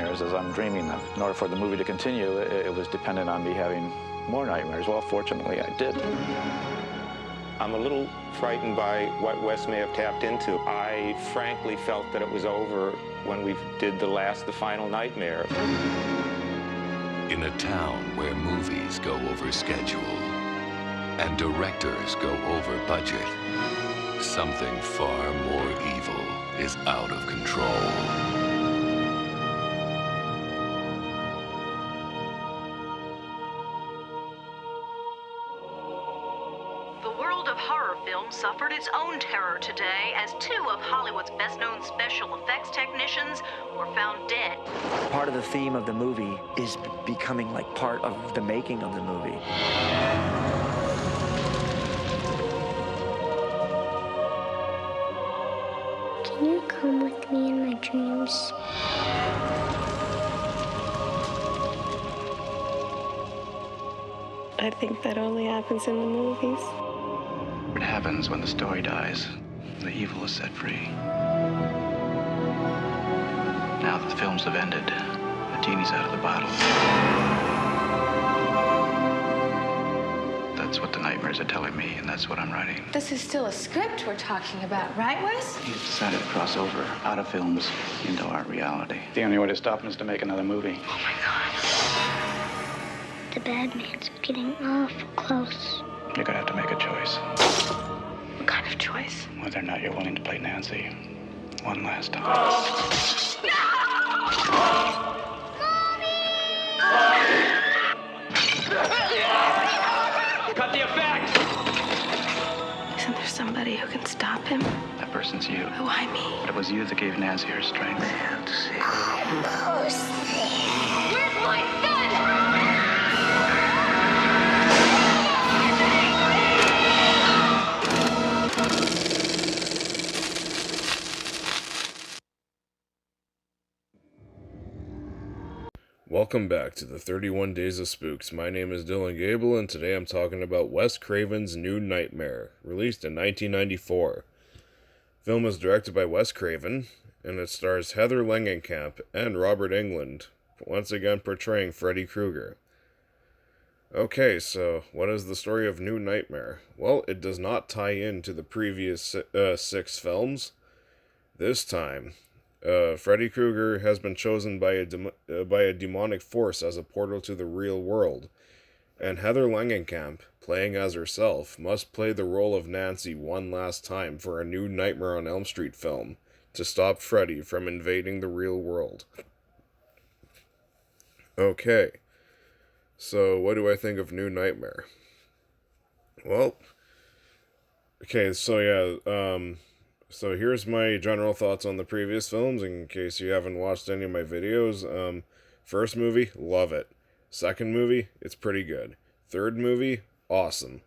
nightmares as I'm dreaming them. In order for the movie to continue, it was dependent on me having more nightmares. Well, fortunately, I did. I'm a little frightened by what Wes may have tapped into. I frankly felt that it was over when we did the final nightmare. In a town where movies go over schedule and directors go over budget, something far more evil is out of control. Suffered its own terror today as two of Hollywood's best-known special effects technicians were found dead. Part of the theme of the movie is becoming like part of the making of the movie. Can you come with me in my dreams? I think that only happens in the movies. It happens when the story dies. The evil is set free. Now that the films have ended, the genie's out of the bottle. That's what the nightmares are telling me, and that's what I'm writing. This is still a script we're talking about, right, Wes? He's decided to cross over out of films into our reality. The only way to stop him is to make another movie. Oh, my God. The bad man's getting awful close. You're gonna have to make a choice. What kind of choice? Whether or not you're willing to play Nancy one last time. No! Cut the effect! Isn't there somebody who can stop him? That person's you. Why me? But it was you that gave Nancy her strength. Nancy. Almost there. Where's my son? Welcome back to the 31 Days of Spooks. My name is Dylan Goebel, and today I'm talking about Wes Craven's New Nightmare, released in 1994. The film was directed by Wes Craven, and it stars Heather Langenkamp and Robert Englund, once again portraying Freddy Krueger. Okay, so what is the story of New Nightmare? Well, it does not tie in to the previous 6 films. This time, Freddy Krueger has been chosen by a demonic force as a portal to the real world, and Heather Langenkamp, playing as herself, must play the role of Nancy one last time for a new Nightmare on Elm Street film to stop Freddy from invading the real world. Okay, so what do I think of New Nightmare? Well, okay, so yeah, so here's my general thoughts on the previous films, in case you haven't watched any of my videos. First movie, love it. Second movie, it's pretty good. Third movie, awesome.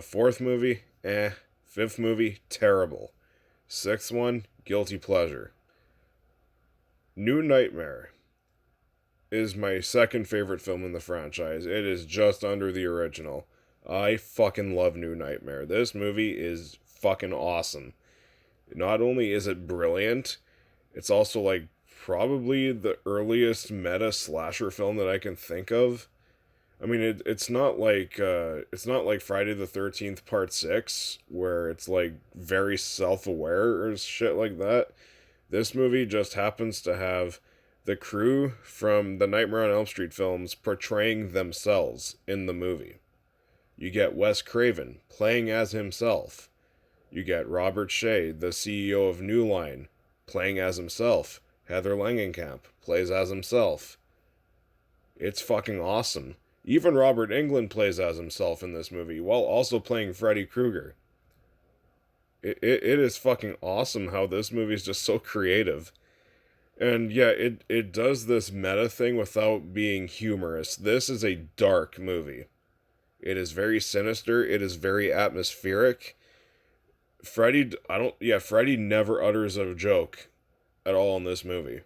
Fourth movie, eh. Fifth movie, terrible. Sixth one, guilty pleasure. New Nightmare is my second favorite film in the franchise. It is just under the original. I fucking love New Nightmare. This movie is fucking awesome. Not only is it brilliant, it's also like probably the earliest meta slasher film that I can think of. I mean, it's not like Friday the 13th Part 6, where it's like very self-aware or shit like that. This movie just happens to have the crew from the Nightmare on Elm Street films portraying themselves in the movie. You get Wes Craven playing as himself. You get Robert Shea, the CEO of New Line, playing as himself. Heather Langenkamp plays as himself. It's fucking awesome. Even Robert Englund plays as himself in this movie, while also playing Freddy Krueger. It is fucking awesome how this movie is just so creative. And yeah, it does this meta thing without being humorous. This is a dark movie. It is very sinister. It is very atmospheric. Freddy never utters a joke at all in this movie.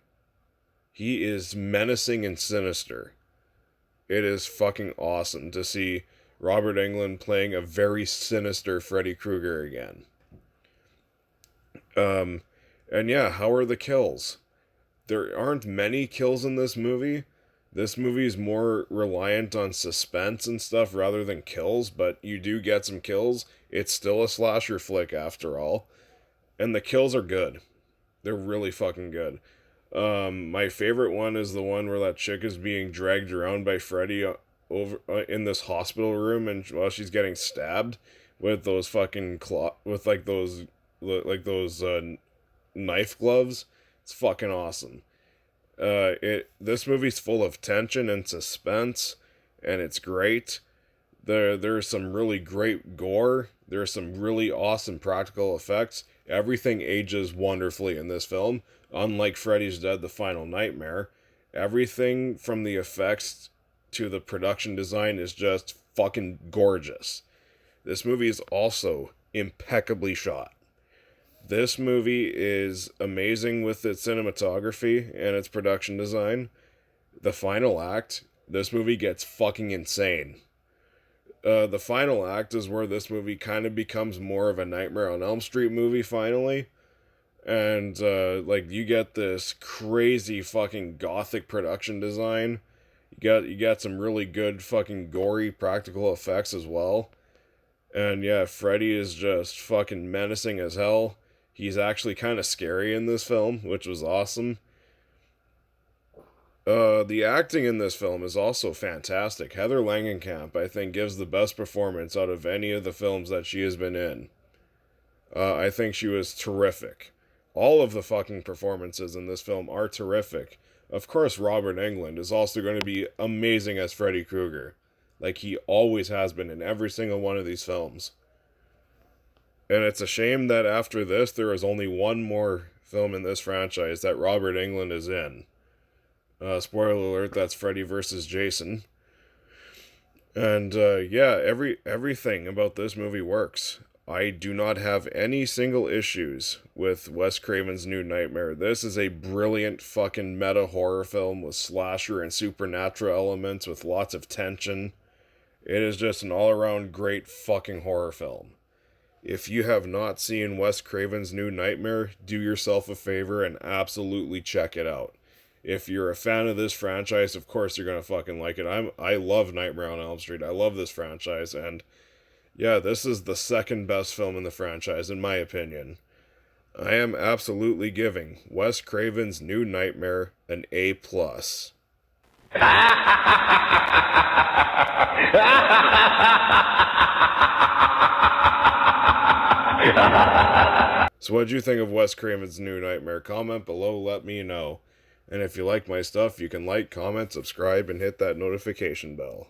He is menacing and sinister. It is fucking awesome to see Robert Englund playing a very sinister Freddy Krueger again. And yeah, how are the kills? there aren't many kills in this movie. This movie is more reliant on suspense and stuff rather than kills, but you do get some kills. It's still a slasher flick after all. And the kills are good. They're really fucking good. My favorite one is the one where that chick is being dragged around by Freddy over in this hospital room, and while she's getting stabbed with those fucking with those knife gloves. It's fucking awesome. This movie's full of tension and suspense, and it's great. There's some really great gore. There's some really awesome practical effects. Everything ages wonderfully in this film. Unlike Freddy's Dead: The Final Nightmare, everything from the effects to the production design is just fucking gorgeous. This movie is also impeccably shot. This movie is amazing with its cinematography and its production design. The final act, this movie gets fucking insane. The final act is where this movie kind of becomes more of a Nightmare on Elm Street movie finally. And, you get this crazy fucking gothic production design. You got some really good fucking gory practical effects as well. And yeah, Freddy is just fucking menacing as hell. He's actually kind of scary in this film, which was awesome. The acting in this film is also fantastic. Heather Langenkamp, I think, gives the best performance out of any of the films that she has been in. I think she was terrific. All of the fucking performances in this film are terrific. Of course, Robert Englund is also going to be amazing as Freddy Krueger. Like he always has been in every single one of these films. And it's a shame that after this, there is only one more film in this franchise that Robert Englund is in. Spoiler alert, that's Freddy vs. Jason. And, everything about this movie works. I do not have any single issues with Wes Craven's New Nightmare. This is a brilliant fucking meta horror film with slasher and supernatural elements with lots of tension. It is just an all-around great fucking horror film. If you have not seen Wes Craven's New Nightmare, do yourself a favor and absolutely check it out. If you're a fan of this franchise, of course you're gonna fucking like it. I love Nightmare on Elm Street. I love this franchise, and yeah, this is the second best film in the franchise, in my opinion. I am absolutely giving Wes Craven's New Nightmare an A+. So what'd you think of Wes Craven's New Nightmare? Comment below, let me know. And if you like my stuff, you can like, comment, subscribe, and hit that notification bell.